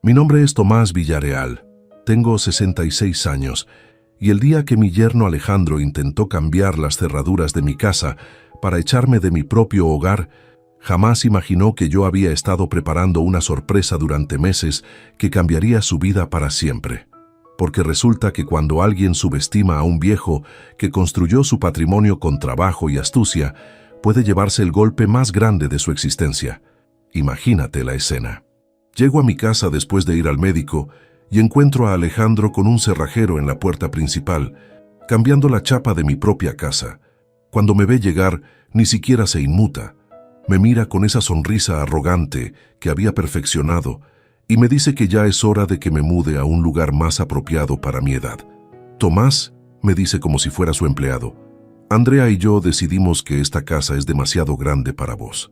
Mi nombre es Tomás Villarreal, tengo 66 años, y el día que mi yerno Alejandro intentó cambiar las cerraduras de mi casa para echarme de mi propio hogar, jamás imaginó que yo había estado preparando una sorpresa durante meses que cambiaría su vida para siempre. Porque resulta que cuando alguien subestima a un viejo que construyó su patrimonio con trabajo y astucia, puede llevarse el golpe más grande de su existencia. Imagínate la escena. Llego a mi casa después de ir al médico y encuentro a Alejandro con un cerrajero en la puerta principal, cambiando la chapa de mi propia casa. Cuando me ve llegar, ni siquiera se inmuta. Me mira con esa sonrisa arrogante que había perfeccionado y me dice que ya es hora de que me mude a un lugar más apropiado para mi edad. Tomás, me dice como si fuera su empleado, Andrea y yo decidimos que esta casa es demasiado grande para vos.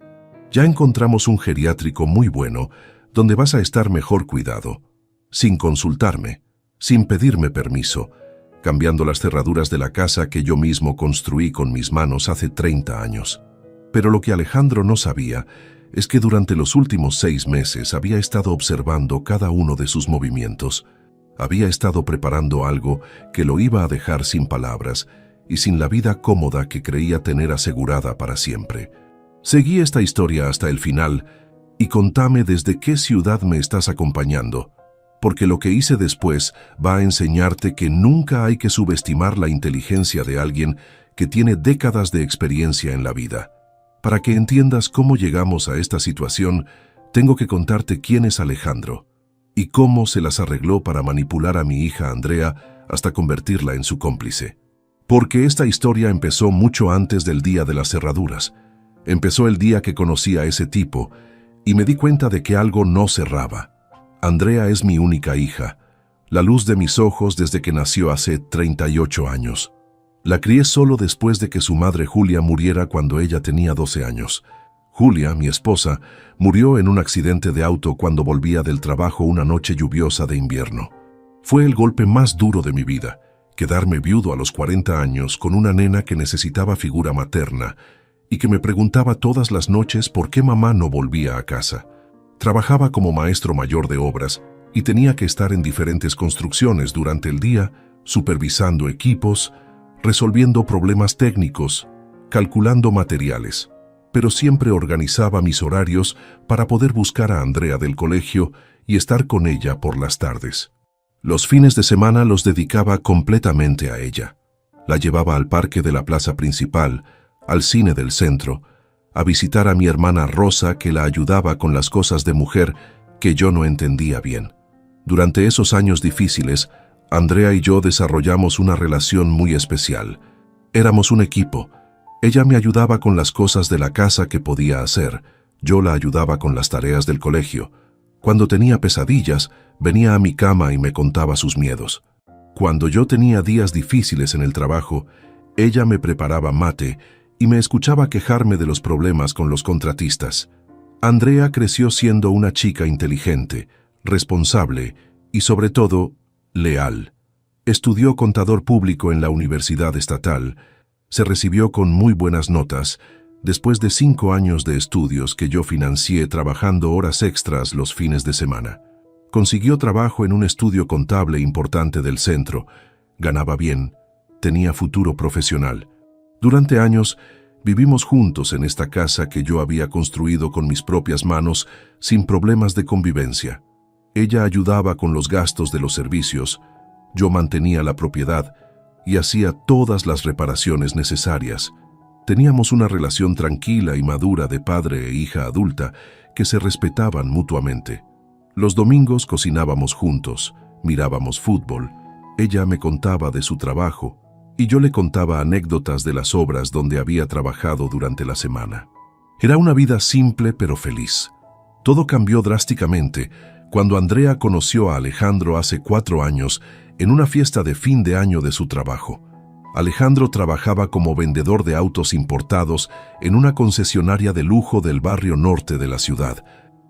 Ya encontramos un geriátrico muy bueno donde vas a estar mejor cuidado, sin consultarme, sin pedirme permiso, cambiando las cerraduras de la casa que yo mismo construí con mis manos hace 30 años. Pero lo que Alejandro no sabía es que durante los últimos 6 meses había estado observando cada uno de sus movimientos. Había estado preparando algo que lo iba a dejar sin palabras y sin la vida cómoda que creía tener asegurada para siempre. Seguí esta historia hasta el final y contame desde qué ciudad me estás acompañando, porque lo que hice después va a enseñarte que nunca hay que subestimar la inteligencia de alguien que tiene décadas de experiencia en la vida. Para que entiendas cómo llegamos a esta situación, tengo que contarte quién es Alejandro y cómo se las arregló para manipular a mi hija Andrea hasta convertirla en su cómplice. Porque esta historia empezó mucho antes del día de las cerraduras. Empezó el día que conocí a ese tipo y me di cuenta de que algo no cerraba. Andrea es mi única hija, la luz de mis ojos desde que nació hace 38 años. La crié solo después de que su madre Julia muriera cuando ella tenía 12 años. Julia, mi esposa, murió en un accidente de auto cuando volvía del trabajo una noche lluviosa de invierno. Fue el golpe más duro de mi vida, quedarme viudo a los 40 años con una nena que necesitaba figura materna y que me preguntaba todas las noches por qué mamá no volvía a casa. Trabajaba como maestro mayor de obras y tenía que estar en diferentes construcciones durante el día, supervisando equipos, resolviendo problemas técnicos, calculando materiales, pero siempre organizaba mis horarios para poder buscar a Andrea del colegio y estar con ella por las tardes. Los fines de semana los dedicaba completamente a ella. La llevaba al parque de la plaza principal, al cine del centro, a visitar a mi hermana Rosa que la ayudaba con las cosas de mujer que yo no entendía bien. Durante esos años difíciles, Andrea y yo desarrollamos una relación muy especial. Éramos un equipo. Ella me ayudaba con las cosas de la casa que podía hacer. Yo la ayudaba con las tareas del colegio. Cuando tenía pesadillas, venía a mi cama y me contaba sus miedos. Cuando yo tenía días difíciles en el trabajo, ella me preparaba mate y me escuchaba quejarme de los problemas con los contratistas. Andrea creció siendo una chica inteligente, responsable y, sobre todo, leal. Estudió contador público en la Universidad Estatal. Se recibió con muy buenas notas, después de 5 años de estudios que yo financié trabajando horas extras los fines de semana. Consiguió trabajo en un estudio contable importante del centro. Ganaba bien, tenía futuro profesional. Durante años, vivimos juntos en esta casa que yo había construido con mis propias manos sin problemas de convivencia. Ella ayudaba con los gastos de los servicios, yo mantenía la propiedad y hacía todas las reparaciones necesarias. Teníamos una relación tranquila y madura de padre e hija adulta que se respetaban mutuamente. Los domingos cocinábamos juntos, mirábamos fútbol, ella me contaba de su trabajo y yo le contaba anécdotas de las obras donde había trabajado durante la semana. Era una vida simple pero feliz. Todo cambió drásticamente cuando Andrea conoció a Alejandro hace 4 años en una fiesta de fin de año de su trabajo. Alejandro trabajaba como vendedor de autos importados en una concesionaria de lujo del barrio norte de la ciudad.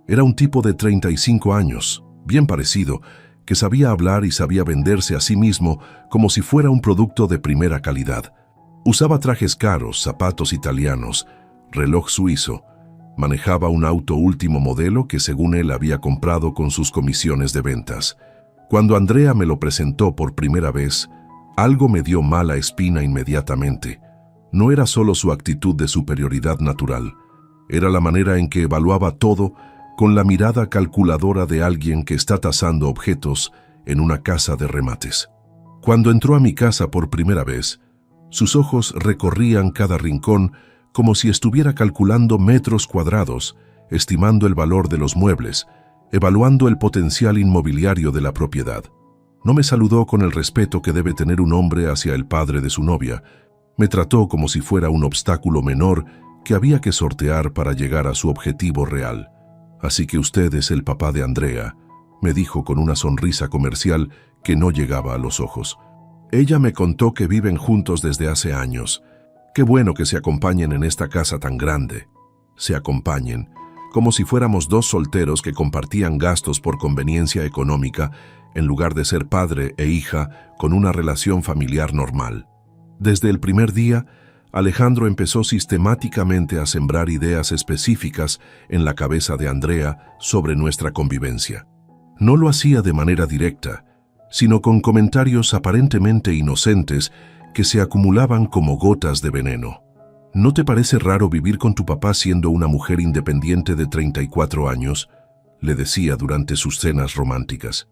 Era un tipo de 35 años, bien parecido, que sabía hablar y sabía venderse a sí mismo como si fuera un producto de primera calidad. Usaba trajes caros, zapatos italianos, reloj suizo, Manejaba un auto último modelo que según él había comprado con sus comisiones de ventas. Cuando Andrea me lo presentó por primera vez, algo me dio mala espina inmediatamente. No era solo su actitud de superioridad natural, era la manera en que evaluaba todo con la mirada calculadora de alguien que está tasando objetos en una casa de remates. Cuando entró a mi casa por primera vez, sus ojos recorrían cada rincón como si estuviera calculando metros cuadrados, estimando el valor de los muebles, evaluando el potencial inmobiliario de la propiedad. No me saludó con el respeto que debe tener un hombre hacia el padre de su novia. Me trató como si fuera un obstáculo menor que había que sortear para llegar a su objetivo real. «Así que usted es el papá de Andrea», me dijo con una sonrisa comercial que no llegaba a los ojos. Ella me contó que viven juntos desde hace años. Qué bueno que se acompañen en esta casa tan grande. Se acompañen, como si fuéramos dos solteros que compartían gastos por conveniencia económica, en lugar de ser padre e hija con una relación familiar normal. Desde el primer día, Alejandro empezó sistemáticamente a sembrar ideas específicas en la cabeza de Andrea sobre nuestra convivencia. No lo hacía de manera directa, sino con comentarios aparentemente inocentes que se acumulaban como gotas de veneno. ¿No te parece raro vivir con tu papá siendo una mujer independiente de 34 años? Le decía durante sus cenas románticas.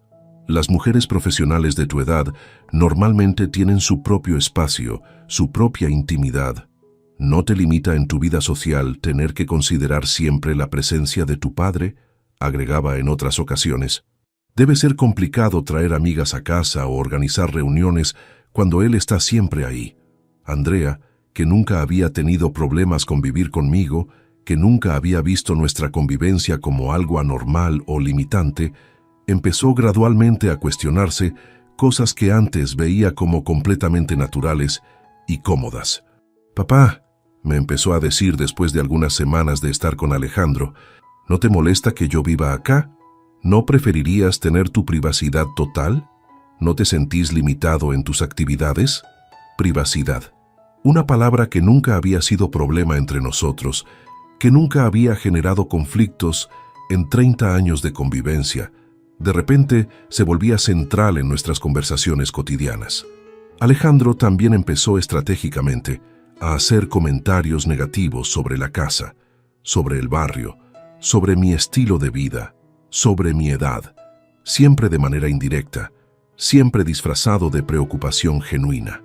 Las mujeres profesionales de tu edad normalmente tienen su propio espacio, su propia intimidad. ¿No te limita en tu vida social tener que considerar siempre la presencia de tu padre?, agregaba en otras ocasiones. Debe ser complicado traer amigas a casa o organizar reuniones cuando él está siempre ahí. Andrea, que nunca había tenido problemas con vivir conmigo, que nunca había visto nuestra convivencia como algo anormal o limitante, empezó gradualmente a cuestionarse cosas que antes veía como completamente naturales y cómodas. «Papá», me empezó a decir después de algunas semanas de estar con Alejandro, «¿no te molesta que yo viva acá? ¿No preferirías tener tu privacidad total? ¿No te sentís limitado en tus actividades?» Privacidad. Una palabra que nunca había sido problema entre nosotros, que nunca había generado conflictos en 30 años de convivencia. De repente se volvía central en nuestras conversaciones cotidianas. Alejandro también empezó estratégicamente a hacer comentarios negativos sobre la casa, sobre el barrio, sobre mi estilo de vida, sobre mi edad, siempre de manera indirecta, siempre disfrazado de preocupación genuina.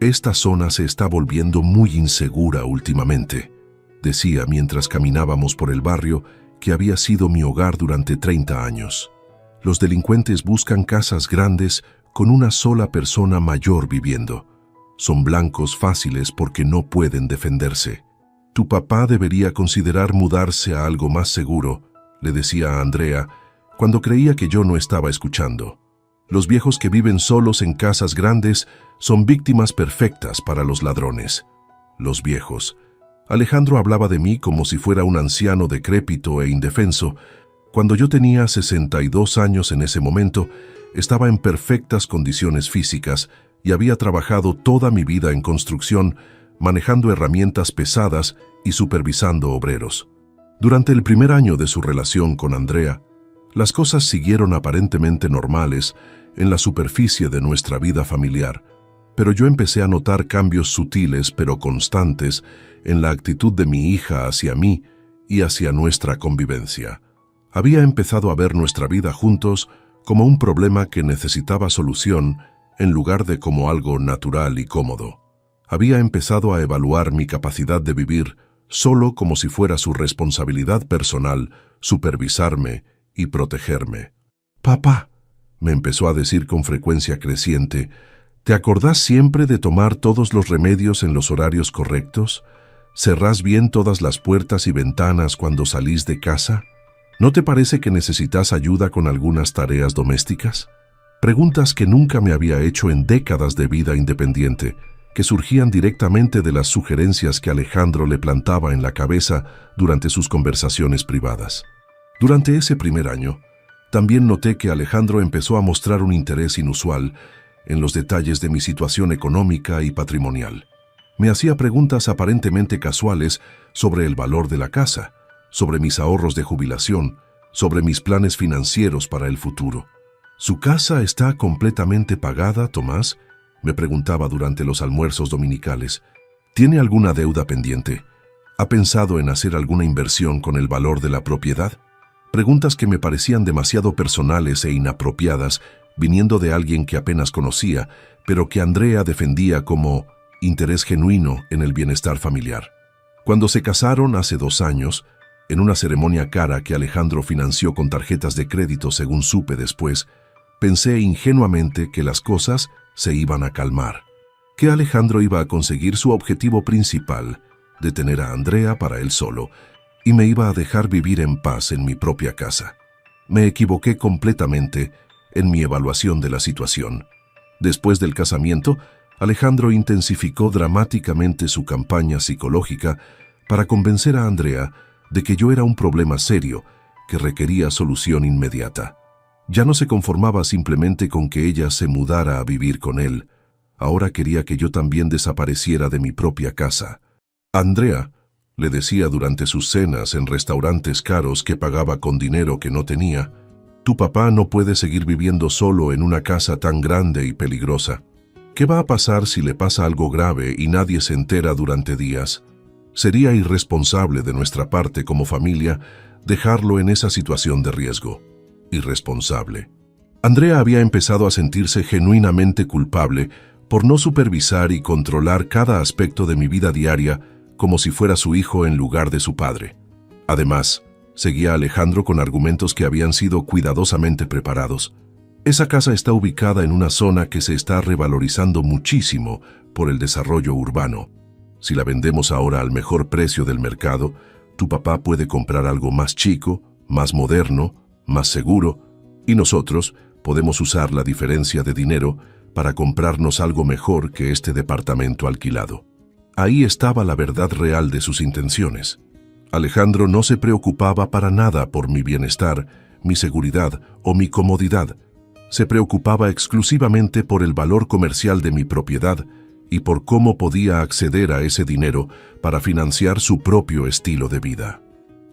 «Esta zona se está volviendo muy insegura últimamente», decía mientras caminábamos por el barrio que había sido mi hogar durante 30 años. «Los delincuentes buscan casas grandes con una sola persona mayor viviendo. Son blancos fáciles porque no pueden defenderse. Tu papá debería considerar mudarse a algo más seguro», le decía a Andrea, cuando creía que yo no estaba escuchando. «Los viejos que viven solos en casas grandes son víctimas perfectas para los ladrones». Los viejos. Alejandro hablaba de mí como si fuera un anciano decrépito e indefenso. Cuando yo tenía 62 años en ese momento, estaba en perfectas condiciones físicas y había trabajado toda mi vida en construcción, manejando herramientas pesadas y supervisando obreros. Durante el primer año de su relación con Andrea, las cosas siguieron aparentemente normales en la superficie de nuestra vida familiar, pero yo empecé a notar cambios sutiles pero constantes en la actitud de mi hija hacia mí y hacia nuestra convivencia. Había empezado a ver nuestra vida juntos como un problema que necesitaba solución en lugar de como algo natural y cómodo. Había empezado a evaluar mi capacidad de vivir solo como si fuera su responsabilidad personal supervisarme y protegerme. «Papá», me empezó a decir con frecuencia creciente, «¿te acordás siempre de tomar todos los remedios en los horarios correctos? ¿Cerrás bien todas las puertas y ventanas cuando salís de casa? ¿No te parece que necesitas ayuda con algunas tareas domésticas?» Preguntas que nunca me había hecho en décadas de vida independiente, que surgían directamente de las sugerencias que Alejandro le plantaba en la cabeza durante sus conversaciones privadas. Durante ese primer año, también noté que Alejandro empezó a mostrar un interés inusual en los detalles de mi situación económica y patrimonial. Me hacía preguntas aparentemente casuales sobre el valor de la casa, sobre mis ahorros de jubilación, sobre mis planes financieros para el futuro. ¿Su casa está completamente pagada, Tomás?, me preguntaba durante los almuerzos dominicales. ¿Tiene alguna deuda pendiente? ¿Ha pensado en hacer alguna inversión con el valor de la propiedad? Preguntas que me parecían demasiado personales e inapropiadas, viniendo de alguien que apenas conocía, pero que Andrea defendía como interés genuino en el bienestar familiar. Cuando se casaron hace 2 años, en una ceremonia cara que Alejandro financió con tarjetas de crédito según supe después, pensé ingenuamente que las cosas se iban a calmar, que Alejandro iba a conseguir su objetivo principal, de tener a Andrea para él solo, y me iba a dejar vivir en paz en mi propia casa. Me equivoqué completamente en mi evaluación de la situación. Después del casamiento, Alejandro intensificó dramáticamente su campaña psicológica para convencer a Andrea de que yo era un problema serio que requería solución inmediata. Ya no se conformaba simplemente con que ella se mudara a vivir con él. Ahora quería que yo también desapareciera de mi propia casa. Andrea, le decía durante sus cenas en restaurantes caros que pagaba con dinero que no tenía, tu papá no puede seguir viviendo solo en una casa tan grande y peligrosa. ¿Qué va a pasar si le pasa algo grave y nadie se entera durante días? Sería irresponsable de nuestra parte como familia dejarlo en esa situación de riesgo. Irresponsable. Andrea había empezado a sentirse genuinamente culpable por no supervisar y controlar cada aspecto de mi vida diaria como si fuera su hijo en lugar de su padre. Además, seguía a Alejandro con argumentos que habían sido cuidadosamente preparados. Esa casa está ubicada en una zona que se está revalorizando muchísimo por el desarrollo urbano. Si la vendemos ahora al mejor precio del mercado, tu papá puede comprar algo más chico, más moderno, más seguro, y nosotros podemos usar la diferencia de dinero para comprarnos algo mejor que este departamento alquilado. Ahí estaba la verdad real de sus intenciones. Alejandro no se preocupaba para nada por mi bienestar, mi seguridad o mi comodidad. Se preocupaba exclusivamente por el valor comercial de mi propiedad y por cómo podía acceder a ese dinero para financiar su propio estilo de vida.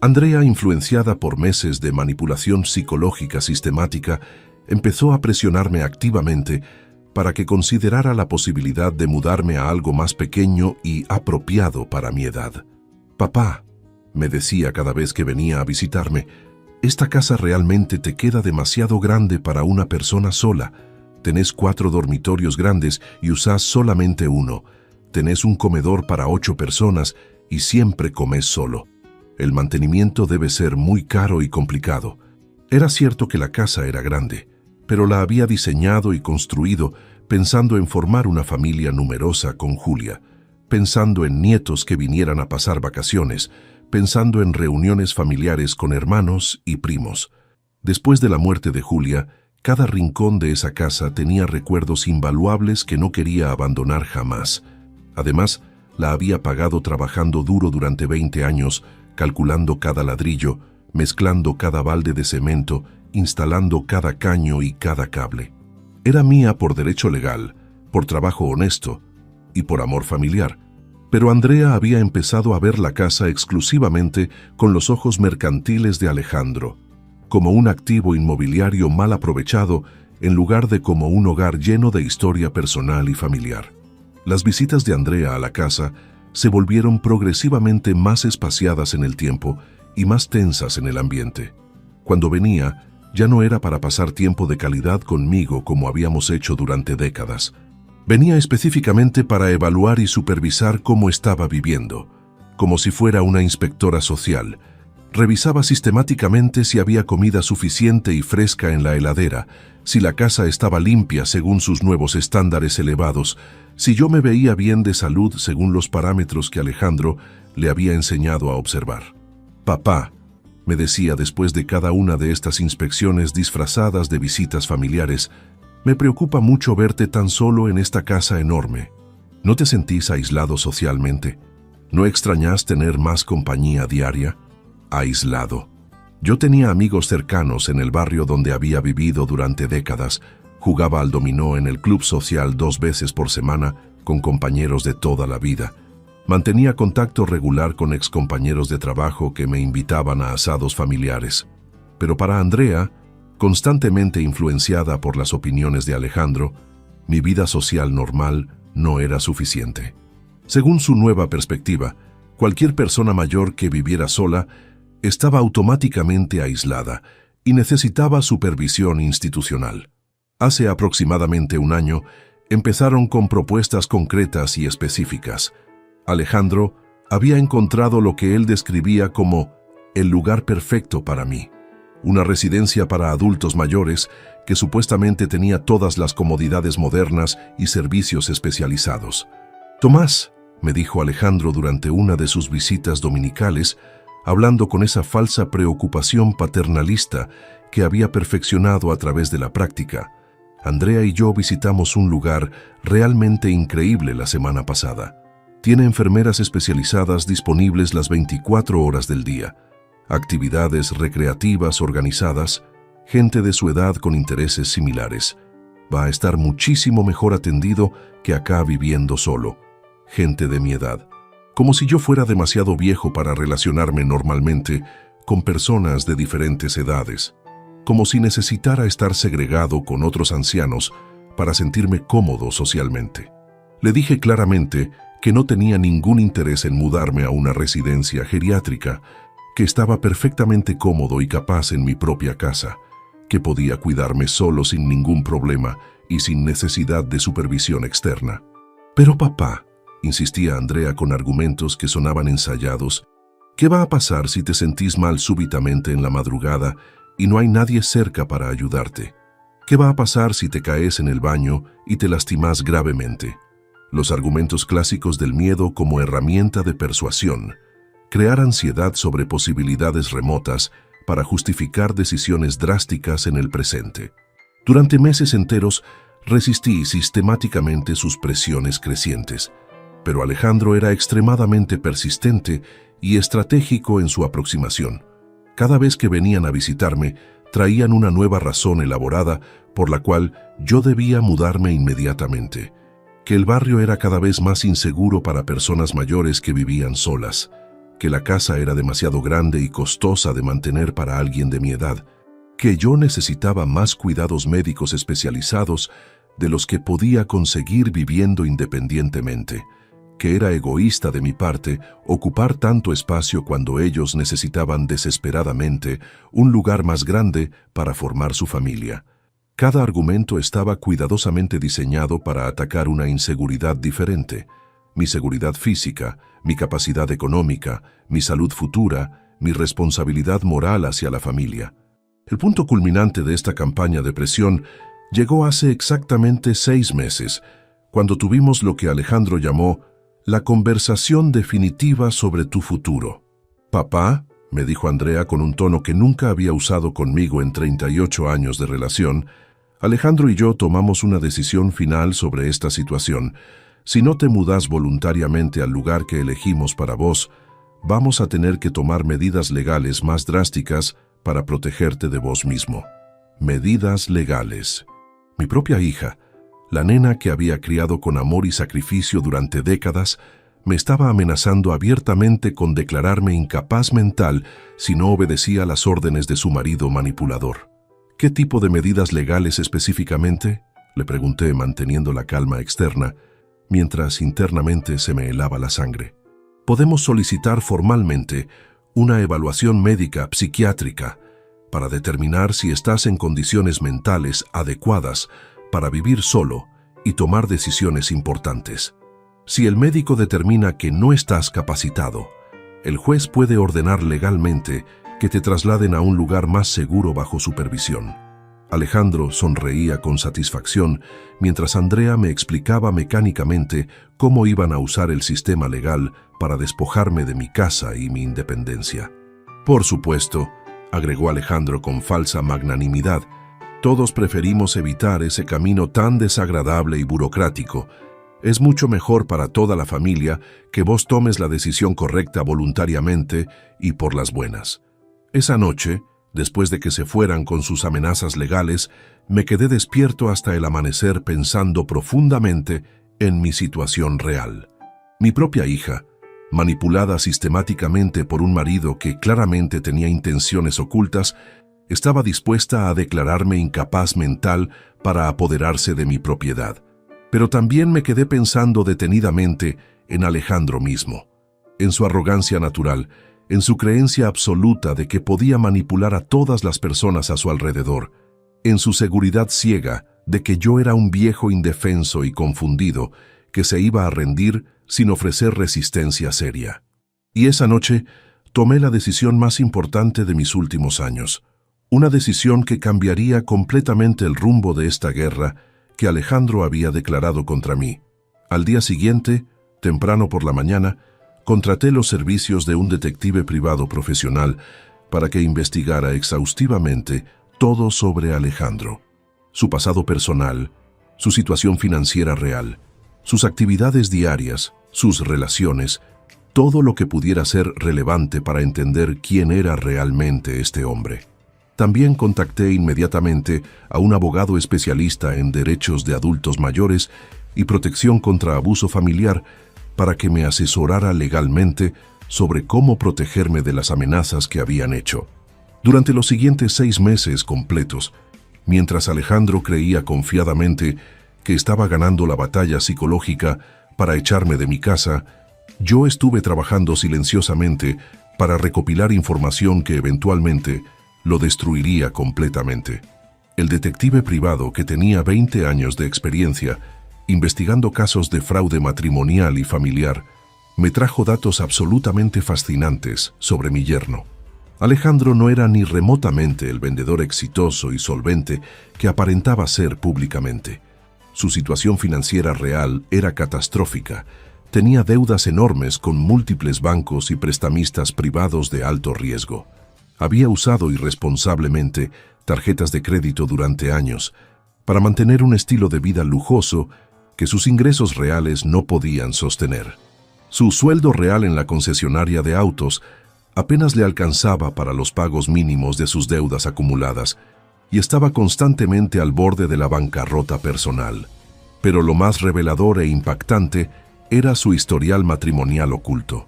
Andrea, influenciada por meses de manipulación psicológica sistemática, empezó a presionarme activamente para que considerara la posibilidad de mudarme a algo más pequeño y apropiado para mi edad. Papá, me decía cada vez que venía a visitarme, esta casa realmente te queda demasiado grande para una persona sola. Tenés 4 dormitorios grandes y usás solamente uno. Tenés un comedor para 8 personas y siempre comés solo. El mantenimiento debe ser muy caro y complicado. Era cierto que la casa era grande, pero la había diseñado y construido pensando en formar una familia numerosa con Julia, pensando en nietos que vinieran a pasar vacaciones, pensando en reuniones familiares con hermanos y primos. Después de la muerte de Julia, cada rincón de esa casa tenía recuerdos invaluables que no quería abandonar jamás. Además, la había pagado trabajando duro durante 20 años, calculando cada ladrillo, mezclando cada balde de cemento, instalando cada caño y cada cable. Era mía por derecho legal, por trabajo honesto y por amor familiar. Pero Andrea había empezado a ver la casa exclusivamente con los ojos mercantiles de Alejandro, como un activo inmobiliario mal aprovechado en lugar de como un hogar lleno de historia personal y familiar. Las visitas de Andrea a la casa se volvieron progresivamente más espaciadas en el tiempo y más tensas en el ambiente. Cuando venía, ya no era para pasar tiempo de calidad conmigo como habíamos hecho durante décadas. Venía específicamente para evaluar y supervisar cómo estaba viviendo, como si fuera una inspectora social. Revisaba sistemáticamente si había comida suficiente y fresca en la heladera, si la casa estaba limpia según sus nuevos estándares elevados, si yo me veía bien de salud según los parámetros que Alejandro le había enseñado a observar. Papá, me decía después de cada una de estas inspecciones disfrazadas de visitas familiares, me preocupa mucho verte tan solo en esta casa enorme. ¿No te sentís aislado socialmente? ¿No extrañás tener más compañía diaria? Aislado. Yo tenía amigos cercanos en el barrio donde había vivido durante décadas. Jugaba al dominó en el club social 2 veces por semana con compañeros de toda la vida. Mantenía contacto regular con excompañeros de trabajo que me invitaban a asados familiares. Pero para Andrea, constantemente influenciada por las opiniones de Alejandro, mi vida social normal no era suficiente. Según su nueva perspectiva, cualquier persona mayor que viviera sola estaba automáticamente aislada y necesitaba supervisión institucional. Hace aproximadamente un año, empezaron con propuestas concretas y específicas. Alejandro había encontrado lo que él describía como el lugar perfecto para mí. Una residencia para adultos mayores que supuestamente tenía todas las comodidades modernas y servicios especializados. «Tomás», me dijo Alejandro durante una de sus visitas dominicales, hablando con esa falsa preocupación paternalista que había perfeccionado a través de la práctica, «Andrea y yo visitamos un lugar realmente increíble la semana pasada. Tiene enfermeras especializadas disponibles las 24 horas del día, actividades recreativas organizadas, gente de su edad con intereses similares. Va a estar muchísimo mejor atendido que acá viviendo solo. Gente de mi edad. Como si yo fuera demasiado viejo para relacionarme normalmente con personas de diferentes edades. Como si necesitara estar segregado con otros ancianos para sentirme cómodo socialmente». Le dije claramente que no tenía ningún interés en mudarme a una residencia geriátrica, que estaba perfectamente cómodo y capaz en mi propia casa, que podía cuidarme solo sin ningún problema y sin necesidad de supervisión externa. «Pero papá», insistía Andrea con argumentos que sonaban ensayados, «¿qué va a pasar si te sentís mal súbitamente en la madrugada y no hay nadie cerca para ayudarte? ¿Qué va a pasar si te caes en el baño y te lastimás gravemente?» Los argumentos clásicos del miedo como herramienta de persuasión. Crear ansiedad sobre posibilidades remotas para justificar decisiones drásticas en el presente. Durante meses enteros resistí sistemáticamente sus presiones crecientes, pero Alejandro era extremadamente persistente y estratégico en su aproximación. Cada vez que venían a visitarme, traían una nueva razón elaborada por la cual yo debía mudarme inmediatamente, que el barrio era cada vez más inseguro para personas mayores que vivían solas, que la casa era demasiado grande y costosa de mantener para alguien de mi edad, que yo necesitaba más cuidados médicos especializados de los que podía conseguir viviendo independientemente, que era egoísta de mi parte ocupar tanto espacio cuando ellos necesitaban desesperadamente un lugar más grande para formar su familia. Cada argumento estaba cuidadosamente diseñado para atacar una inseguridad diferente: mi seguridad física, mi capacidad económica, mi salud futura, mi responsabilidad moral hacia la familia. El punto culminante de esta campaña de presión llegó hace exactamente 6 meses, cuando tuvimos lo que Alejandro llamó la conversación definitiva sobre tu futuro. «Papá», me dijo Andrea con un tono que nunca había usado conmigo en 38 años de relación, «Alejandro y yo tomamos una decisión final sobre esta situación. Si no te mudás voluntariamente al lugar que elegimos para vos, vamos a tener que tomar medidas legales más drásticas para protegerte de vos mismo». Medidas legales. Mi propia hija, la nena que había criado con amor y sacrificio durante décadas, me estaba amenazando abiertamente con declararme incapaz mental si no obedecía las órdenes de su marido manipulador. «¿Qué tipo de medidas legales específicamente?», le pregunté manteniendo la calma externa, mientras internamente se me helaba la sangre. «Podemos solicitar formalmente una evaluación médica psiquiátrica para determinar si estás en condiciones mentales adecuadas para vivir solo y tomar decisiones importantes. Si el médico determina que no estás capacitado, el juez puede ordenar legalmente que te trasladen a un lugar más seguro bajo supervisión». Alejandro sonreía con satisfacción mientras Andrea me explicaba mecánicamente cómo iban a usar el sistema legal para despojarme de mi casa y mi independencia. «Por supuesto», agregó Alejandro con falsa magnanimidad, «todos preferimos evitar ese camino tan desagradable y burocrático. Es mucho mejor para toda la familia que vos tomes la decisión correcta voluntariamente y por las buenas». Esa noche, después de que se fueran con sus amenazas legales, me quedé despierto hasta el amanecer pensando profundamente en mi situación real. Mi propia hija, manipulada sistemáticamente por un marido que claramente tenía intenciones ocultas, estaba dispuesta a declararme incapaz mental para apoderarse de mi propiedad. Pero también me quedé pensando detenidamente en Alejandro mismo, en su arrogancia natural, en su creencia absoluta de que podía manipular a todas las personas a su alrededor, en su seguridad ciega de que yo era un viejo indefenso y confundido que se iba a rendir sin ofrecer resistencia seria. Y esa noche tomé la decisión más importante de mis últimos años, una decisión que cambiaría completamente el rumbo de esta guerra que Alejandro había declarado contra mí. Al día siguiente, temprano por la mañana, contraté los servicios de un detective privado profesional para que investigara exhaustivamente todo sobre Alejandro, su pasado personal, su situación financiera real, sus actividades diarias, sus relaciones, todo lo que pudiera ser relevante para entender quién era realmente este hombre. También contacté inmediatamente a un abogado especialista en derechos de adultos mayores y protección contra abuso familiar para que me asesorara legalmente sobre cómo protegerme de las amenazas que habían hecho. Durante los siguientes 6 meses completos, mientras Alejandro creía confiadamente que estaba ganando la batalla psicológica para echarme de mi casa, yo estuve trabajando silenciosamente para recopilar información que eventualmente lo destruiría completamente. El detective privado, que tenía 20 años de experiencia investigando casos de fraude matrimonial y familiar, me trajo datos absolutamente fascinantes sobre mi yerno. Alejandro no era ni remotamente el vendedor exitoso y solvente que aparentaba ser públicamente. Su situación financiera real era catastrófica. Tenía deudas enormes con múltiples bancos y prestamistas privados de alto riesgo. Había usado irresponsablemente tarjetas de crédito durante años para mantener un estilo de vida lujoso que sus ingresos reales no podían sostener. Su sueldo real en la concesionaria de autos apenas le alcanzaba para los pagos mínimos de sus deudas acumuladas y estaba constantemente al borde de la bancarrota personal. Pero lo más revelador e impactante era su historial matrimonial oculto.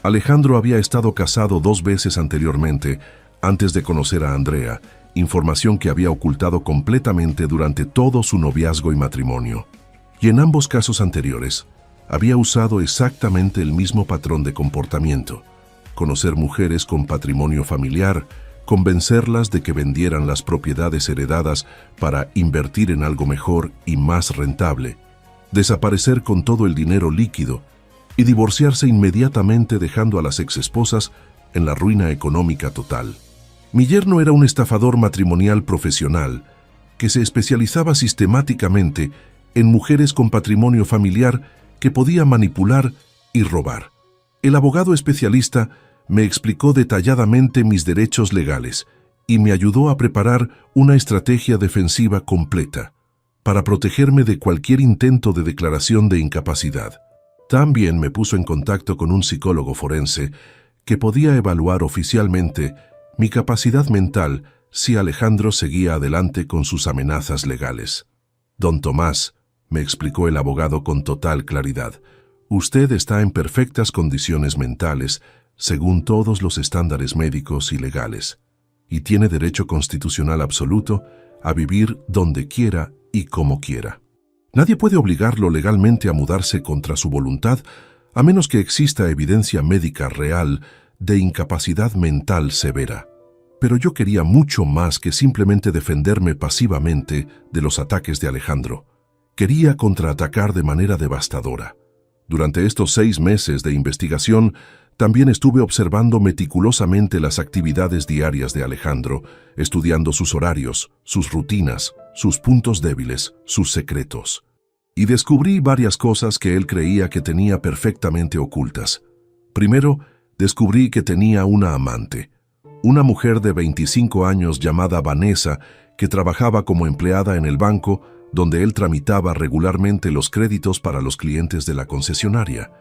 Alejandro había estado casado 2 veces anteriormente, antes de conocer a Andrea, información que había ocultado completamente durante todo su noviazgo y matrimonio. Y en ambos casos anteriores, había usado exactamente el mismo patrón de comportamiento: conocer mujeres con patrimonio familiar, convencerlas de que vendieran las propiedades heredadas para invertir en algo mejor y más rentable, desaparecer con todo el dinero líquido y divorciarse inmediatamente dejando a las exesposas en la ruina económica total. Mi yerno era un estafador matrimonial profesional que se especializaba sistemáticamente en mujeres con patrimonio familiar que podía manipular y robar. El abogado especialista me explicó detalladamente mis derechos legales y me ayudó a preparar una estrategia defensiva completa para protegerme de cualquier intento de declaración de incapacidad. También me puso en contacto con un psicólogo forense que podía evaluar oficialmente mi capacidad mental si Alejandro seguía adelante con sus amenazas legales. Don Tomás, me explicó el abogado con total claridad, usted está en perfectas condiciones mentales, según todos los estándares médicos y legales, y tiene derecho constitucional absoluto a vivir donde quiera y como quiera. Nadie puede obligarlo legalmente a mudarse contra su voluntad, a menos que exista evidencia médica real de incapacidad mental severa. Pero yo quería mucho más que simplemente defenderme pasivamente de los ataques de Alejandro. Quería contraatacar de manera devastadora. Durante estos 6 meses de investigación, también estuve observando meticulosamente las actividades diarias de Alejandro, estudiando sus horarios, sus rutinas, sus puntos débiles, sus secretos. Y descubrí varias cosas que él creía que tenía perfectamente ocultas. Primero, descubrí que tenía una amante, una mujer de 25 años llamada Vanessa, que trabajaba como empleada en el banco, donde él tramitaba regularmente los créditos para los clientes de la concesionaria.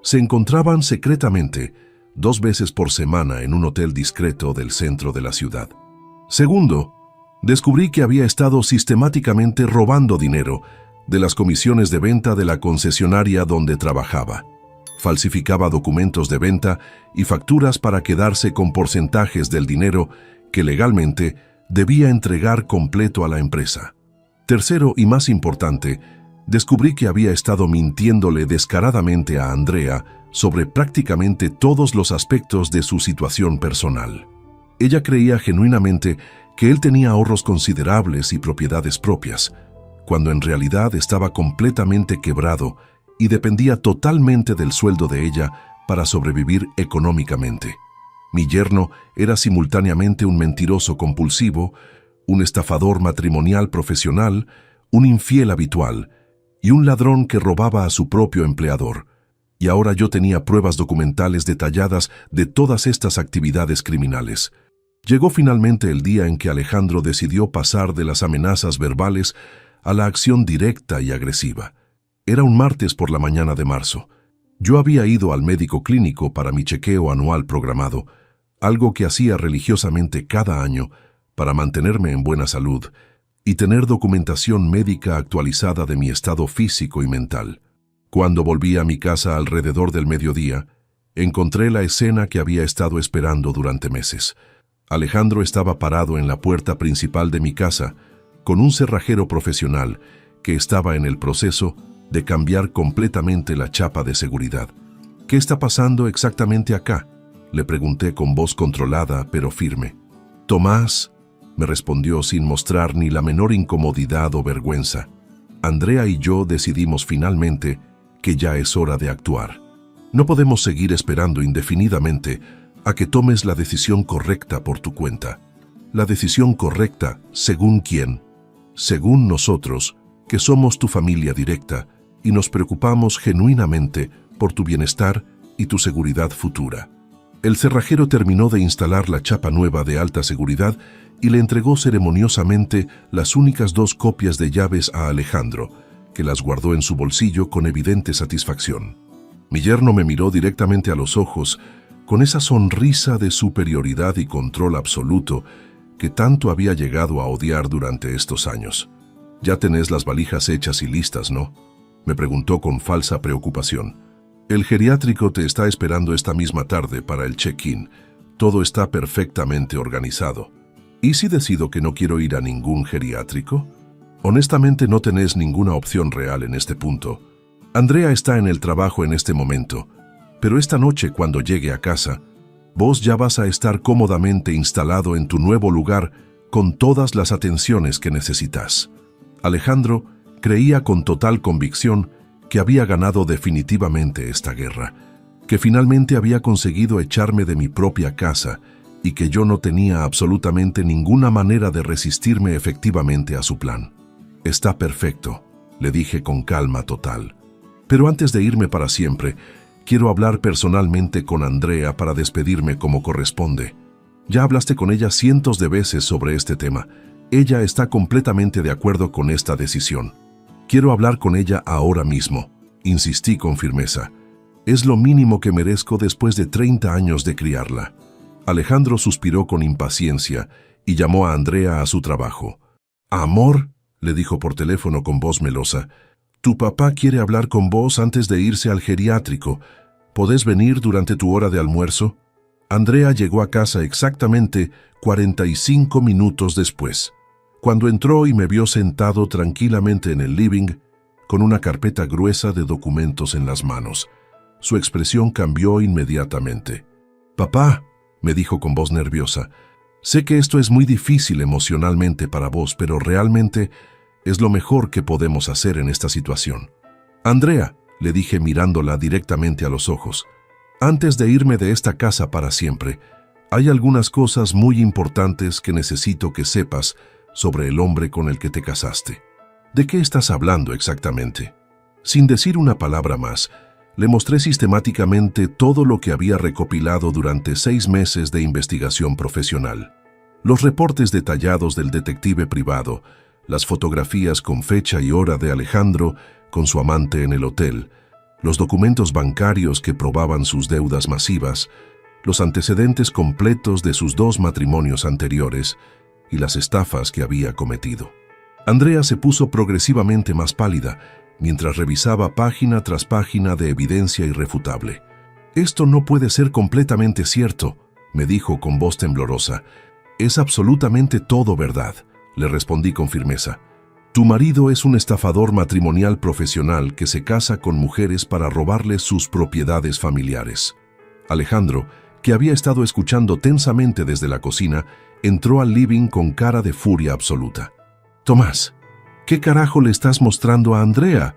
Se encontraban secretamente 2 veces por semana en un hotel discreto del centro de la ciudad. Segundo, descubrí que había estado sistemáticamente robando dinero de las comisiones de venta de la concesionaria donde trabajaba. falsificaba documentos de venta y facturas para quedarse con porcentajes del dinero que legalmente debía entregar completo a la empresa. Tercero y más importante, descubrí que había estado mintiéndole descaradamente a Andrea sobre prácticamente todos los aspectos de su situación personal. Ella creía genuinamente que él tenía ahorros considerables y propiedades propias, cuando en realidad estaba completamente quebrado y dependía totalmente del sueldo de ella para sobrevivir económicamente. Mi yerno era simultáneamente un mentiroso compulsivo, un estafador matrimonial profesional, un infiel habitual y un ladrón que robaba a su propio empleador. Y ahora yo tenía pruebas documentales detalladas de todas estas actividades criminales. Llegó finalmente el día en que Alejandro decidió pasar de las amenazas verbales a la acción directa y agresiva. Era un martes por la mañana de marzo. Yo había ido al médico clínico para mi chequeo anual programado, algo que hacía religiosamente cada año para mantenerme en buena salud y tener documentación médica actualizada de mi estado físico y mental. Cuando volví a mi casa alrededor del mediodía, encontré la escena que había estado esperando durante meses. Alejandro estaba parado en la puerta principal de mi casa, con un cerrajero profesional que estaba en el proceso de cambiar completamente la chapa de seguridad. ¿Qué está pasando exactamente acá?, le pregunté con voz controlada pero firme. Tomás, me respondió sin mostrar ni la menor incomodidad o vergüenza. Andrea y yo decidimos finalmente que ya es hora de actuar. No podemos seguir esperando indefinidamente a que tomes la decisión correcta por tu cuenta. La decisión correcta, ¿según quién? Según nosotros, que somos tu familia directa y nos preocupamos genuinamente por tu bienestar y tu seguridad futura. El cerrajero terminó de instalar la chapa nueva de alta seguridad y le entregó ceremoniosamente las únicas 2 copias de llaves a Alejandro, que las guardó en su bolsillo con evidente satisfacción. Mi yerno me miró directamente a los ojos, con esa sonrisa de superioridad y control absoluto que tanto había llegado a odiar durante estos años. «Ya tenés las valijas hechas y listas, ¿no?», me preguntó con falsa preocupación. «El geriátrico te está esperando esta misma tarde para el check-in. Todo está perfectamente organizado». ¿Y si decido que no quiero ir a ningún geriátrico? Honestamente no tenés ninguna opción real en este punto. Andrea está en el trabajo en este momento, pero esta noche cuando llegue a casa, vos ya vas a estar cómodamente instalado en tu nuevo lugar con todas las atenciones que necesitas. Alejandro creía con total convicción que había ganado definitivamente esta guerra, que finalmente había conseguido echarme de mi propia casa y que yo no tenía absolutamente ninguna manera de resistirme efectivamente a su plan. «Está perfecto», le dije con calma total. «Pero antes de irme para siempre, quiero hablar personalmente con Andrea para despedirme como corresponde. Ya hablaste con ella cientos de veces sobre este tema. Ella está completamente de acuerdo con esta decisión. Quiero hablar con ella ahora mismo», insistí con firmeza. «Es lo mínimo que merezco después de 30 años de criarla». Alejandro suspiró con impaciencia y llamó a Andrea a su trabajo. «Amor», le dijo por teléfono con voz melosa, «tu papá quiere hablar con vos antes de irse al geriátrico. ¿Podés venir durante tu hora de almuerzo?» Andrea llegó a casa exactamente 45 minutos después. Cuando entró y me vio sentado tranquilamente en el living, con una carpeta gruesa de documentos en las manos, su expresión cambió inmediatamente. «Papá», me dijo con voz nerviosa, «sé que esto es muy difícil emocionalmente para vos, pero realmente es lo mejor que podemos hacer en esta situación». «Andrea», le dije mirándola directamente a los ojos, «antes de irme de esta casa para siempre, hay algunas cosas muy importantes que necesito que sepas sobre el hombre con el que te casaste». «¿De qué estás hablando exactamente?». Sin decir una palabra más, le mostré sistemáticamente todo lo que había recopilado durante 6 meses de investigación profesional. Los reportes detallados del detective privado, las fotografías con fecha y hora de Alejandro con su amante en el hotel, los documentos bancarios que probaban sus deudas masivas, los antecedentes completos de sus 2 matrimonios anteriores y las estafas que había cometido. Andrea se puso progresivamente más pálida, mientras revisaba página tras página de evidencia irrefutable. «Esto no puede ser completamente cierto», me dijo con voz temblorosa. «Es absolutamente todo verdad», le respondí con firmeza. «Tu marido es un estafador matrimonial profesional que se casa con mujeres para robarles sus propiedades familiares». Alejandro, que había estado escuchando tensamente desde la cocina, entró al living con cara de furia absoluta. «Tomás, ¿qué carajo le estás mostrando a Andrea?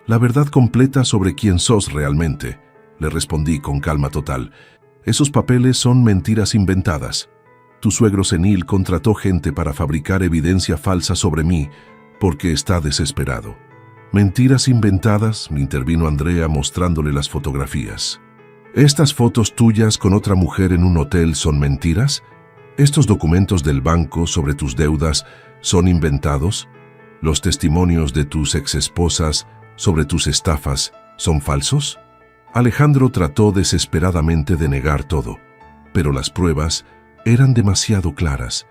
La verdad completa sobre quién sos realmente», le respondí con calma total. «Esos papeles son mentiras inventadas. Tu suegro senil contrató gente para fabricar evidencia falsa sobre mí porque está desesperado». «¿Mentiras inventadas?», me intervino Andrea mostrándole las fotografías. «¿Estas fotos tuyas con otra mujer en un hotel son mentiras? ¿Estos documentos del banco sobre tus deudas son inventados? ¿Los testimonios de tus exesposas sobre tus estafas son falsos?». Alejandro trató desesperadamente de negar todo, pero las pruebas eran demasiado claras,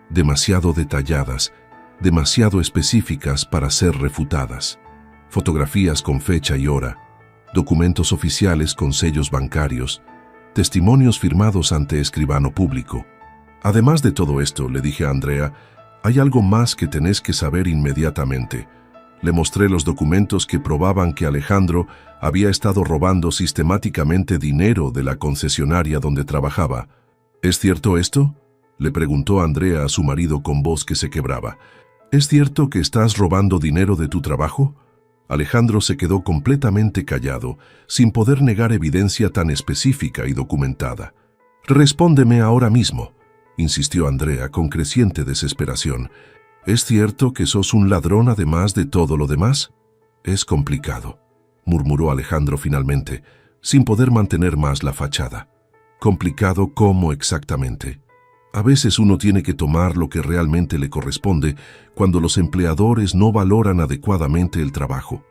demasiado detalladas, demasiado específicas para ser refutadas. Fotografías con fecha y hora, documentos oficiales con sellos bancarios, testimonios firmados ante escribano público. «Además de todo esto», le dije a Andrea, «hay algo más que tenés que saber inmediatamente». Le mostré los documentos que probaban que Alejandro había estado robando sistemáticamente dinero de la concesionaria donde trabajaba. «¿Es cierto esto?», le preguntó Andrea a su marido con voz que se quebraba. «¿Es cierto que estás robando dinero de tu trabajo?». Alejandro se quedó completamente callado, sin poder negar evidencia tan específica y documentada. «Respóndeme ahora mismo», insistió Andrea con creciente desesperación. «¿Es cierto que sos un ladrón además de todo lo demás?». «Es complicado», murmuró Alejandro finalmente, sin poder mantener más la fachada. «¿Complicado cómo exactamente?». «A veces uno tiene que tomar lo que realmente le corresponde cuando los empleadores no valoran adecuadamente el trabajo».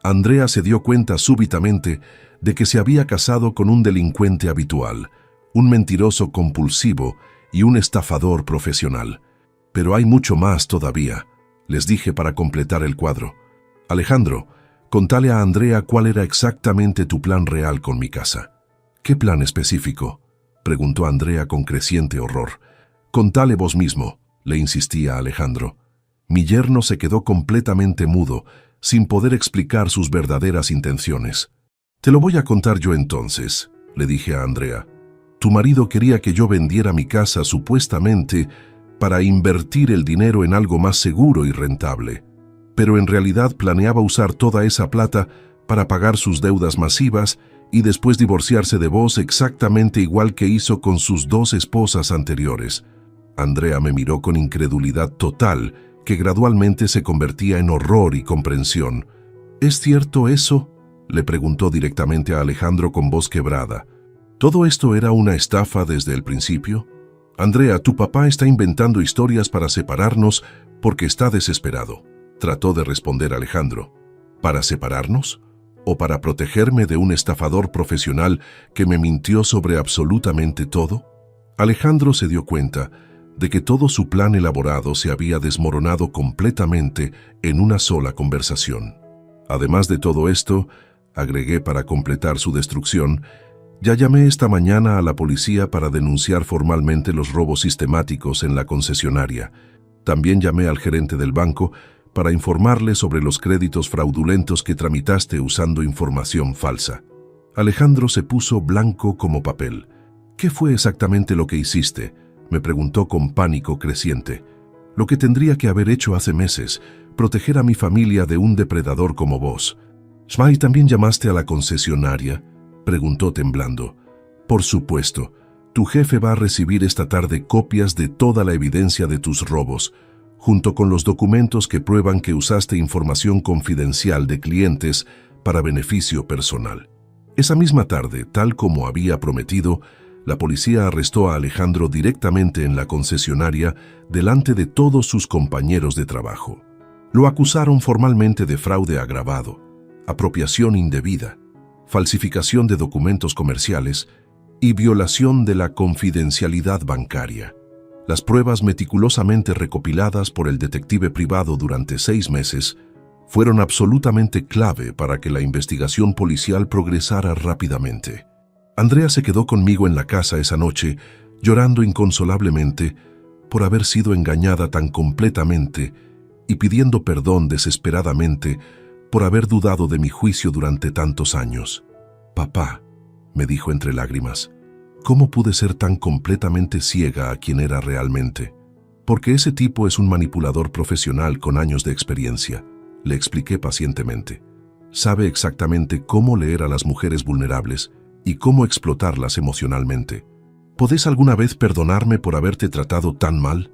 Andrea se dio cuenta súbitamente de que se había casado con un delincuente habitual, un mentiroso compulsivo y un estafador profesional. «Pero hay mucho más todavía», les dije para completar el cuadro. «Alejandro, contale a Andrea cuál era exactamente tu plan real con mi casa». «¿Qué plan específico?», preguntó Andrea con creciente horror. «Contale vos mismo», le insistía Alejandro. Mi yerno se quedó completamente mudo, sin poder explicar sus verdaderas intenciones. «Te lo voy a contar yo entonces», le dije a Andrea. «Tu marido quería que yo vendiera mi casa supuestamente para invertir el dinero en algo más seguro y rentable, pero en realidad planeaba usar toda esa plata para pagar sus deudas masivas y después divorciarse de vos exactamente igual que hizo con sus 2 esposas anteriores». Andrea me miró con incredulidad total, que gradualmente se convertía en horror y comprensión. «¿Es cierto eso?», le preguntó directamente a Alejandro con voz quebrada. «¿Todo esto era una estafa desde el principio? Andrea, tu papá está inventando historias para separarnos porque está desesperado», trató de responder Alejandro. «¿Para separarnos? ¿O para protegerme de un estafador profesional que me mintió sobre absolutamente todo?». Alejandro se dio cuenta de que todo su plan elaborado se había desmoronado completamente en una sola conversación. «Además de todo esto», agregué para completar su destrucción, «ya llamé esta mañana a la policía para denunciar formalmente los robos sistemáticos en la concesionaria. También llamé al gerente del banco para informarle sobre los créditos fraudulentos que tramitaste usando información falsa». Alejandro se puso blanco como papel. «¿Qué fue exactamente lo que hiciste?», me preguntó con pánico creciente. «Lo que tendría que haber hecho hace meses, proteger a mi familia de un depredador como vos». «¿Y también llamaste a la concesionaria?», preguntó temblando. «Por supuesto. Tu jefe va a recibir esta tarde copias de toda la evidencia de tus robos, junto con los documentos que prueban que usaste información confidencial de clientes para beneficio personal». Esa misma tarde, tal como había prometido, la policía arrestó a Alejandro directamente en la concesionaria delante de todos sus compañeros de trabajo. Lo acusaron formalmente de fraude agravado, apropiación indebida, falsificación de documentos comerciales y violación de la confidencialidad bancaria. Las pruebas meticulosamente recopiladas por el detective privado durante 6 meses fueron absolutamente clave para que la investigación policial progresara rápidamente. Andrea se quedó conmigo en la casa esa noche, llorando inconsolablemente por haber sido engañada tan completamente y pidiendo perdón desesperadamente por haber dudado de mi juicio durante tantos años. «Papá», me dijo entre lágrimas, «¿cómo pude ser tan completamente ciega a quien era realmente? Porque ese tipo es un manipulador profesional con años de experiencia», le expliqué pacientemente. «Sabe exactamente cómo leer a las mujeres vulnerables y cómo explotarlas emocionalmente. ¿Podés alguna vez perdonarme por haberte tratado tan mal?»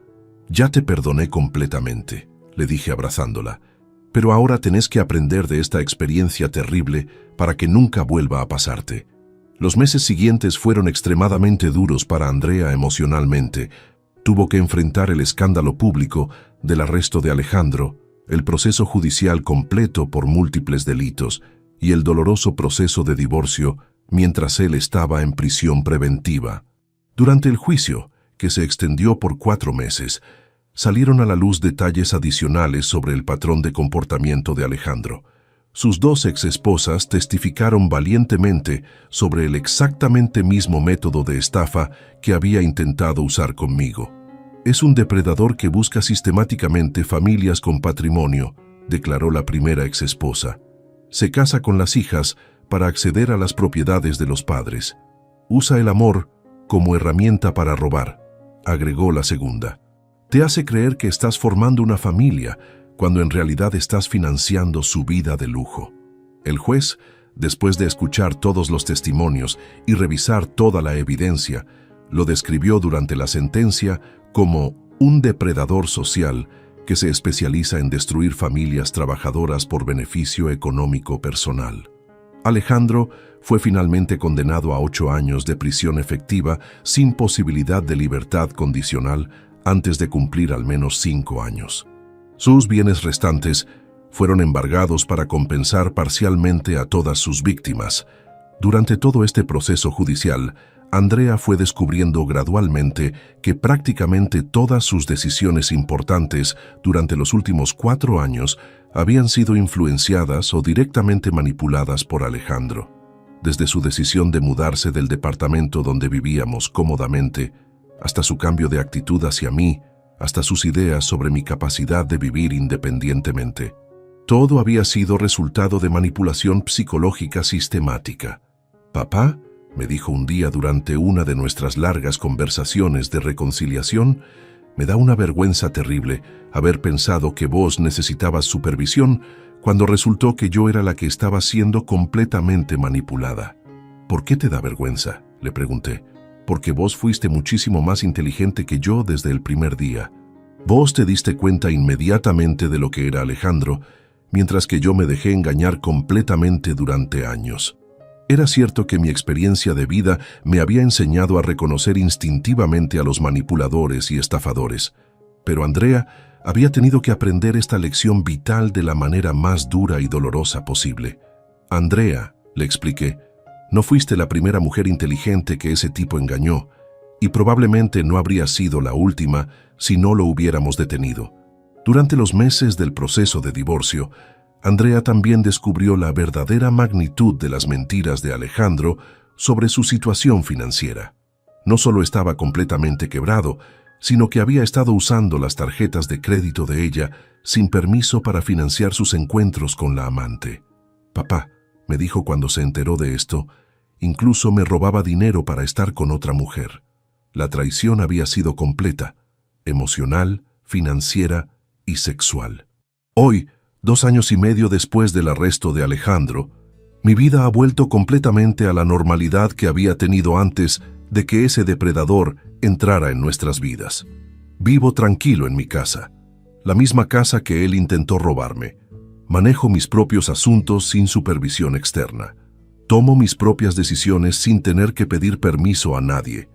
«Ya te perdoné completamente», le dije abrazándola, «pero ahora tenés que aprender de esta experiencia terrible para que nunca vuelva a pasarte». Los meses siguientes fueron extremadamente duros para Andrea emocionalmente. Tuvo que enfrentar el escándalo público del arresto de Alejandro, el proceso judicial completo por múltiples delitos y el doloroso proceso de divorcio mientras él estaba en prisión preventiva. Durante el juicio, que se extendió por 4 meses, salieron a la luz detalles adicionales sobre el patrón de comportamiento de Alejandro. Sus 2 exesposas testificaron valientemente sobre el exactamente mismo método de estafa que había intentado usar conmigo. «Es un depredador que busca sistemáticamente familias con patrimonio», declaró la primera exesposa. «Se casa con las hijas para acceder a las propiedades de los padres. Usa el amor como herramienta para robar», agregó la segunda. «Te hace creer que estás formando una familia, cuando en realidad estás financiando su vida de lujo». El juez, después de escuchar todos los testimonios y revisar toda la evidencia, lo describió durante la sentencia como un depredador social que se especializa en destruir familias trabajadoras por beneficio económico personal. Alejandro fue finalmente condenado a 8 años de prisión efectiva sin posibilidad de libertad condicional antes de cumplir al menos 5 años. Sus bienes restantes fueron embargados para compensar parcialmente a todas sus víctimas. Durante todo este proceso judicial, Andrea fue descubriendo gradualmente que prácticamente todas sus decisiones importantes durante los últimos 4 años habían sido influenciadas o directamente manipuladas por Alejandro. Desde su decisión de mudarse del departamento donde vivíamos cómodamente, hasta su cambio de actitud hacia mí, hasta sus ideas sobre mi capacidad de vivir independientemente. Todo había sido resultado de manipulación psicológica sistemática. «Papá», me dijo un día durante una de nuestras largas conversaciones de reconciliación, «me da una vergüenza terrible haber pensado que vos necesitabas supervisión cuando resultó que yo era la que estaba siendo completamente manipulada». «¿Por qué te da vergüenza?», le pregunté. «Porque vos fuiste muchísimo más inteligente que yo desde el primer día. Vos te diste cuenta inmediatamente de lo que era Alejandro, mientras que yo me dejé engañar completamente durante años. Era cierto que mi experiencia de vida me había enseñado a reconocer instintivamente a los manipuladores y estafadores, pero Andrea había tenido que aprender esta lección vital de la manera más dura y dolorosa posible. «Andrea», le expliqué, «no fuiste la primera mujer inteligente que ese tipo engañó, y probablemente no habría sido la última si no lo hubiéramos detenido». Durante los meses del proceso de divorcio, Andrea también descubrió la verdadera magnitud de las mentiras de Alejandro sobre su situación financiera. No solo estaba completamente quebrado, sino que había estado usando las tarjetas de crédito de ella sin permiso para financiar sus encuentros con la amante. «Papá», me dijo cuando se enteró de esto, «incluso me robaba dinero para estar con otra mujer». La traición había sido completa, emocional, financiera y sexual. Hoy, 2 años y medio después del arresto de Alejandro, mi vida ha vuelto completamente a la normalidad que había tenido antes de que ese depredador entrara en nuestras vidas. Vivo tranquilo en mi casa, la misma casa que él intentó robarme. Manejo mis propios asuntos sin supervisión externa. Tomo mis propias decisiones sin tener que pedir permiso a nadie.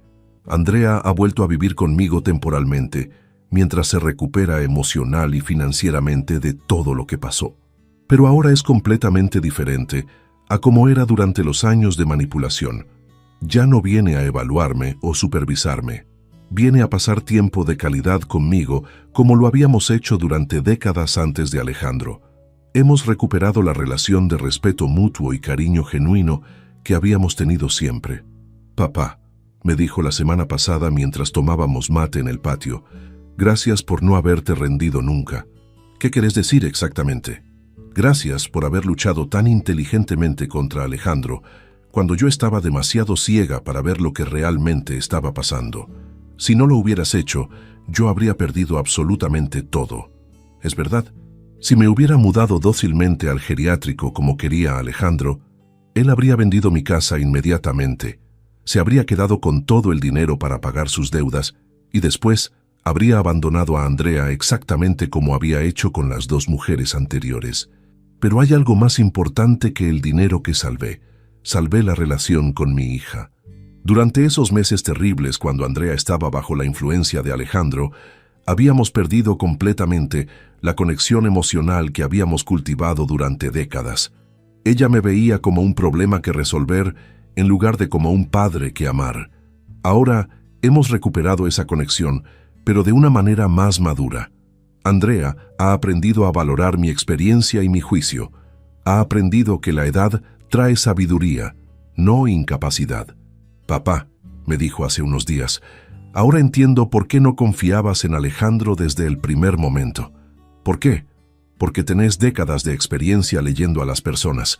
Andrea ha vuelto a vivir conmigo temporalmente, mientras se recupera emocional y financieramente de todo lo que pasó. Pero ahora es completamente diferente a como era durante los años de manipulación. Ya no viene a evaluarme o supervisarme. Viene a pasar tiempo de calidad conmigo como lo habíamos hecho durante décadas antes de Alejandro. Hemos recuperado la relación de respeto mutuo y cariño genuino que habíamos tenido siempre. Papá, me dijo la semana pasada mientras tomábamos mate en el patio, gracias por no haberte rendido nunca. ¿Qué querés decir exactamente? Gracias por haber luchado tan inteligentemente contra Alejandro cuando yo estaba demasiado ciega para ver lo que realmente estaba pasando. Si no lo hubieras hecho, yo habría perdido absolutamente todo. ¿Es verdad? Si me hubiera mudado dócilmente al geriátrico como quería Alejandro, él habría vendido mi casa inmediatamente, se habría quedado con todo el dinero para pagar sus deudas y después habría abandonado a Andrea exactamente como había hecho con las dos mujeres anteriores. Pero hay algo más importante que el dinero que salvé. Salvé la relación con mi hija. Durante esos meses terribles cuando Andrea estaba bajo la influencia de Alejandro, habíamos perdido completamente la conexión emocional que habíamos cultivado durante décadas. Ella me veía como un problema que resolver en lugar de como un padre que amar. Ahora hemos recuperado esa conexión, pero de una manera más madura. Andrea ha aprendido a valorar mi experiencia y mi juicio. Ha aprendido que la edad trae sabiduría, no incapacidad. Papá, me dijo hace unos días, ahora entiendo por qué no confiabas en Alejandro desde el primer momento. ¿Por qué? Porque tenés décadas de experiencia leyendo a las personas,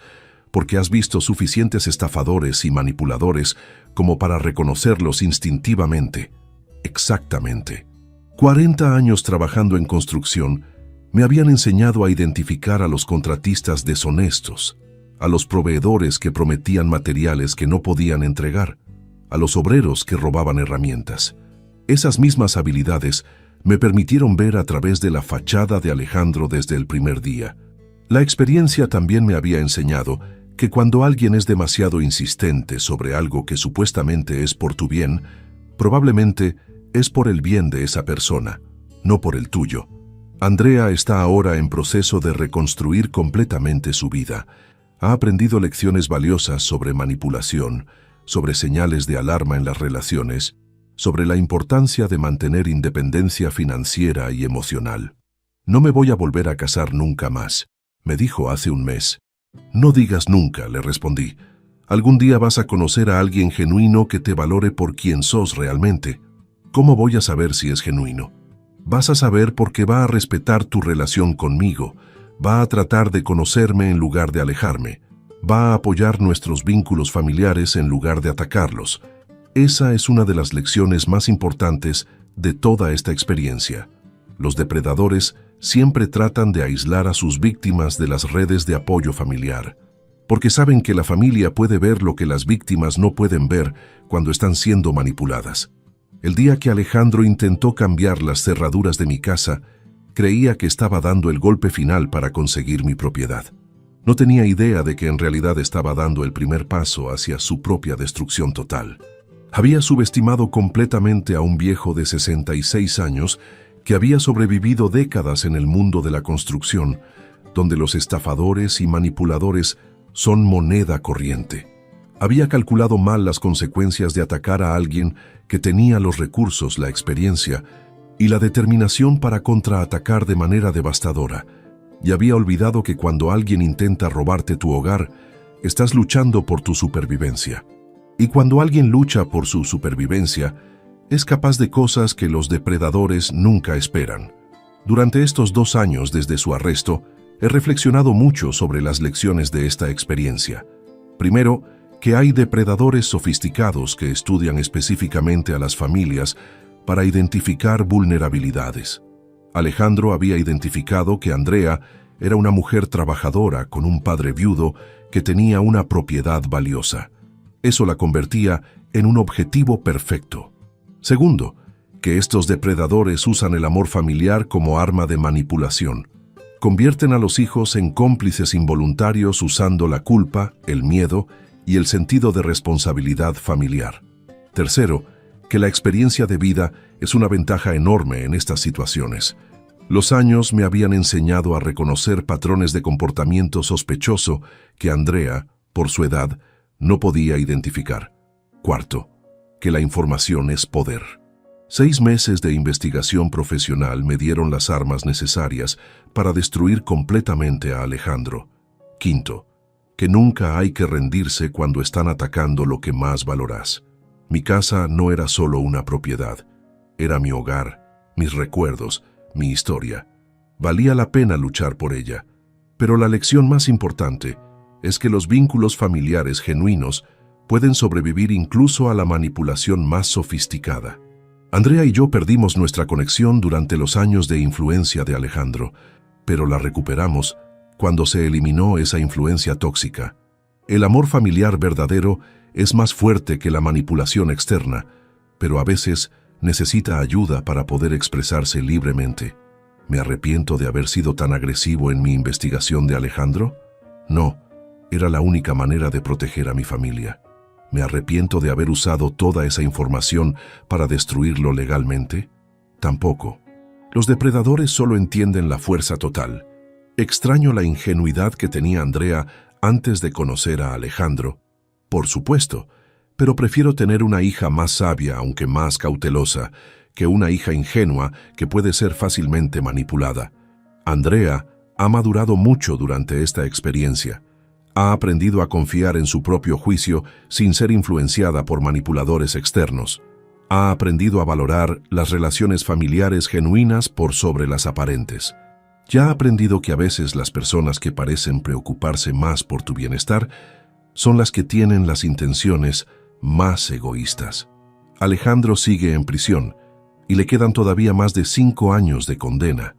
porque has visto suficientes estafadores y manipuladores como para reconocerlos instintivamente. Exactamente. 40 años trabajando en construcción me habían enseñado a identificar a los contratistas deshonestos, a los proveedores que prometían materiales que no podían entregar, a los obreros que robaban herramientas. Esas mismas habilidades me permitieron ver a través de la fachada de Alejandro desde el primer día. La experiencia también me había enseñado que cuando alguien es demasiado insistente sobre algo que supuestamente es por tu bien, probablemente es por el bien de esa persona, no por el tuyo. Andrea está ahora en proceso de reconstruir completamente su vida. Ha aprendido lecciones valiosas sobre manipulación, sobre señales de alarma en las relaciones, sobre la importancia de mantener independencia financiera y emocional. No me voy a volver a casar nunca más, me dijo hace un mes. No digas nunca, le respondí. Algún día vas a conocer a alguien genuino que te valore por quien sos realmente. ¿Cómo voy a saber si es genuino? Vas a saber porque va a respetar tu relación conmigo, va a tratar de conocerme en lugar de alejarme, va a apoyar nuestros vínculos familiares en lugar de atacarlos. Esa es una de las lecciones más importantes de toda esta experiencia. Los depredadores siempre tratan de aislar a sus víctimas de las redes de apoyo familiar, porque saben que la familia puede ver lo que las víctimas no pueden ver cuando están siendo manipuladas. El día que Alejandro intentó cambiar las cerraduras de mi casa, creía que estaba dando el golpe final para conseguir mi propiedad. No tenía idea de que en realidad estaba dando el primer paso hacia su propia destrucción total. Había subestimado completamente a un viejo de 66 años que había sobrevivido décadas en el mundo de la construcción, donde los estafadores y manipuladores son moneda corriente. Había calculado mal las consecuencias de atacar a alguien que tenía los recursos, la experiencia y la determinación para contraatacar de manera devastadora, y había olvidado que cuando alguien intenta robarte tu hogar, estás luchando por tu supervivencia. Y cuando alguien lucha por su supervivencia, es capaz de cosas que los depredadores nunca esperan. Durante estos 2 años desde su arresto, he reflexionado mucho sobre las lecciones de esta experiencia. Primero, que hay depredadores sofisticados que estudian específicamente a las familias para identificar vulnerabilidades. Alejandro había identificado que Andrea era una mujer trabajadora con un padre viudo que tenía una propiedad valiosa. Eso la convertía en un objetivo perfecto. Segundo, que estos depredadores usan el amor familiar como arma de manipulación. Convierten a los hijos en cómplices involuntarios usando la culpa, el miedo y el sentido de responsabilidad familiar. Tercero, que la experiencia de vida es una ventaja enorme en estas situaciones. Los años me habían enseñado a reconocer patrones de comportamiento sospechoso que Andrea, por su edad, no podía identificar. Cuarto, que la información es poder. 6 meses de investigación profesional me dieron las armas necesarias para destruir completamente a Alejandro. Quinto, que nunca hay que rendirse cuando están atacando lo que más valoras. Mi casa no era solo una propiedad, era mi hogar, mis recuerdos, mi historia. Valía la pena luchar por ella, pero la lección más importante es que los vínculos familiares genuinos pueden sobrevivir incluso a la manipulación más sofisticada. Andrea y yo perdimos nuestra conexión durante los años de influencia de Alejandro, pero la recuperamos cuando se eliminó esa influencia tóxica. El amor familiar verdadero es más fuerte que la manipulación externa, pero a veces necesita ayuda para poder expresarse libremente. ¿Me arrepiento de haber sido tan agresivo en mi investigación de Alejandro? No, era la única manera de proteger a mi familia. ¿Me arrepiento de haber usado toda esa información para destruirlo legalmente? Tampoco. Los depredadores solo entienden la fuerza total. Extraño la ingenuidad que tenía Andrea antes de conocer a Alejandro. Por supuesto, pero prefiero tener una hija más sabia, aunque más cautelosa, que una hija ingenua que puede ser fácilmente manipulada. Andrea ha madurado mucho durante esta experiencia. Ha aprendido a confiar en su propio juicio sin ser influenciada por manipuladores externos. Ha aprendido a valorar las relaciones familiares genuinas por sobre las aparentes. Ya ha aprendido que a veces las personas que parecen preocuparse más por tu bienestar son las que tienen las intenciones más egoístas. Alejandro sigue en prisión y le quedan todavía más de 5 años de condena.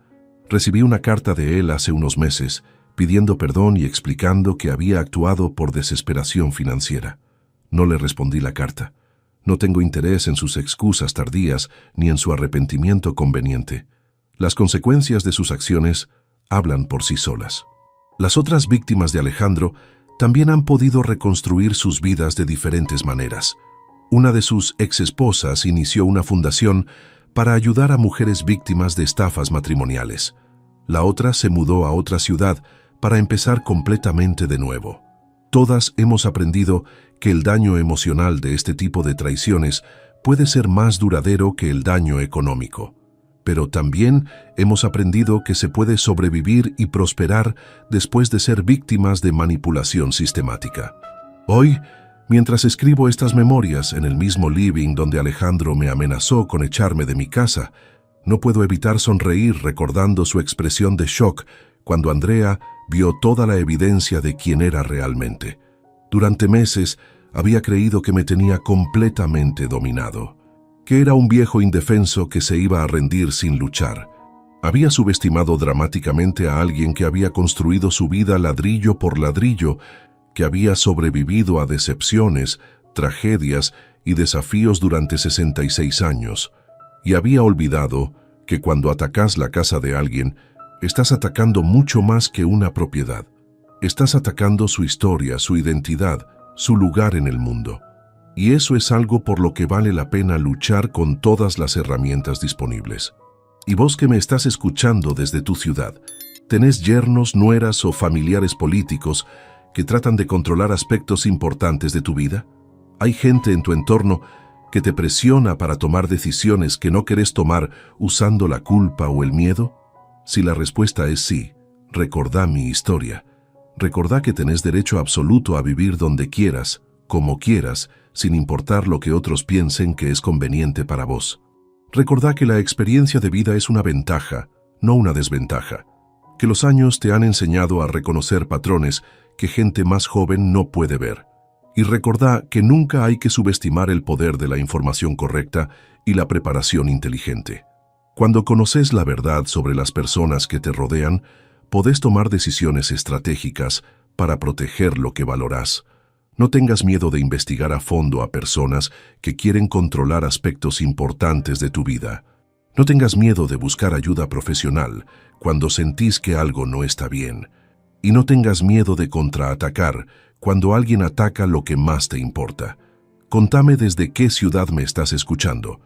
Recibí una carta de él hace unos meses pidiendo perdón y explicando que había actuado por desesperación financiera. No le respondí la carta. No tengo interés en sus excusas tardías ni en su arrepentimiento conveniente. Las consecuencias de sus acciones hablan por sí solas. Las otras víctimas de Alejandro también han podido reconstruir sus vidas de diferentes maneras. Una de sus exesposas inició una fundación para ayudar a mujeres víctimas de estafas matrimoniales. La otra se mudó a otra ciudad para empezar completamente de nuevo. Todas hemos aprendido que el daño emocional de este tipo de traiciones puede ser más duradero que el daño económico. Pero también hemos aprendido que se puede sobrevivir y prosperar después de ser víctimas de manipulación sistemática. Hoy, mientras escribo estas memorias en el mismo living donde Alejandro me amenazó con echarme de mi casa, no puedo evitar sonreír recordando su expresión de shock cuando Andrea vio toda la evidencia de quién era realmente. Durante meses había creído que me tenía completamente dominado, que era un viejo indefenso que se iba a rendir sin luchar. Había subestimado dramáticamente a alguien que había construido su vida ladrillo por ladrillo, que había sobrevivido a decepciones, tragedias y desafíos durante 66 años, y había olvidado que cuando atacas la casa de alguien, estás atacando mucho más que una propiedad. Estás atacando su historia, su identidad, su lugar en el mundo. Y eso es algo por lo que vale la pena luchar con todas las herramientas disponibles. Y vos que me estás escuchando desde tu ciudad, ¿tenés yernos, nueras o familiares políticos que tratan de controlar aspectos importantes de tu vida? ¿Hay gente en tu entorno que te presiona para tomar decisiones que no querés tomar usando la culpa o el miedo? Si la respuesta es sí, recordá mi historia. Recordá que tenés derecho absoluto a vivir donde quieras, como quieras, sin importar lo que otros piensen que es conveniente para vos. Recordá que la experiencia de vida es una ventaja, no una desventaja. Que los años te han enseñado a reconocer patrones que gente más joven no puede ver. Y recordá que nunca hay que subestimar el poder de la información correcta y la preparación inteligente. Cuando conoces la verdad sobre las personas que te rodean, podés tomar decisiones estratégicas para proteger lo que valorás. No tengas miedo de investigar a fondo a personas que quieren controlar aspectos importantes de tu vida. No tengas miedo de buscar ayuda profesional cuando sentís que algo no está bien. Y no tengas miedo de contraatacar cuando alguien ataca lo que más te importa. Contame desde qué ciudad me estás escuchando.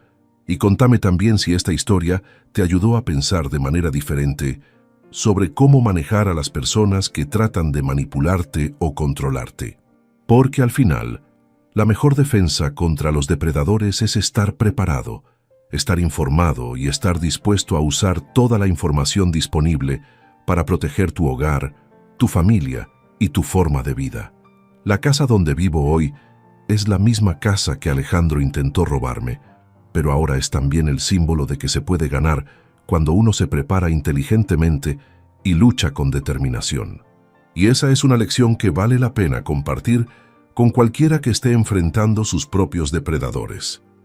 Y contame también si esta historia te ayudó a pensar de manera diferente sobre cómo manejar a las personas que tratan de manipularte o controlarte. Porque al final, la mejor defensa contra los depredadores es estar preparado, estar informado y estar dispuesto a usar toda la información disponible para proteger tu hogar, tu familia y tu forma de vida. La casa donde vivo hoy es la misma casa que Alejandro intentó robarme, pero ahora es también el símbolo de que se puede ganar cuando uno se prepara inteligentemente y lucha con determinación. Y esa es una lección que vale la pena compartir con cualquiera que esté enfrentando sus propios depredadores.